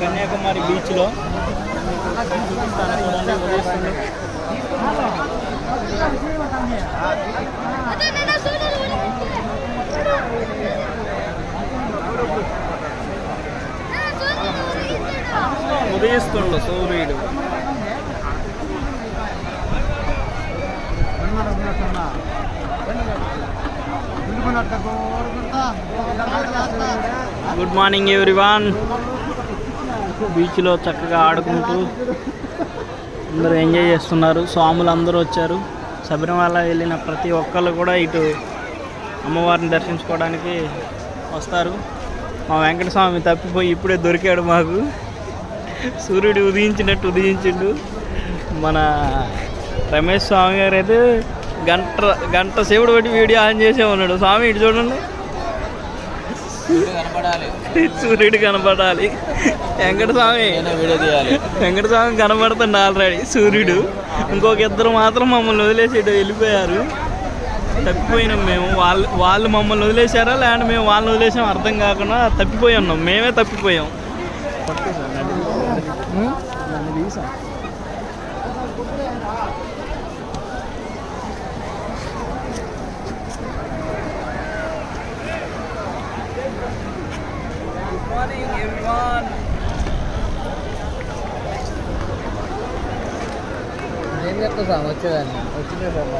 కన్యాకుమారి బీచ్లో ఉదయిస్తుండు సూర్యుడు. Good morning everyone. బీచ్లో చక్కగా ఆడుకుంటూ అందరూ ఎంజాయ్ చేస్తున్నారు. స్వాములు అందరూ వచ్చారు. శబరిమల వెళ్ళిన ప్రతి ఒక్కళ్ళు కూడా ఇటు అమ్మవారిని దర్శించుకోవడానికి వస్తారు. మా వెంకటస్వామి తప్పిపోయి ఇప్పుడే దొరికాడు మాకు. సూర్యుడు ఉదయించినట్టు ఉదయించిండు. మన రమేష్ స్వామి గారు అయితే గంట సేపుడు బట్టి వీడియో ఆన్ చేసే ఉన్నాడు. స్వామి ఇటు చూడండి, సూర్యుడు కనపడాలి. వెంకటస్వామి కనపడుతుంది ఆల్రెడీ సూర్యుడు. ఇంకొక ఇద్దరు మాత్రం మమ్మల్ని వదిలేసి ఇటు వెళ్ళిపోయారు. తప్పిపోయినాం మేము. వాళ్ళు మమ్మల్ని వదిలేశారా లేదంటే మేము వాళ్ళని వదిలేసాం అర్థం కాకుండా తప్పిపోయి ఉన్నాం. మేమే తప్పిపోయాం. ఏం చెప్తా సార్ వచ్చేదాన్ని వచ్చిందే సార్.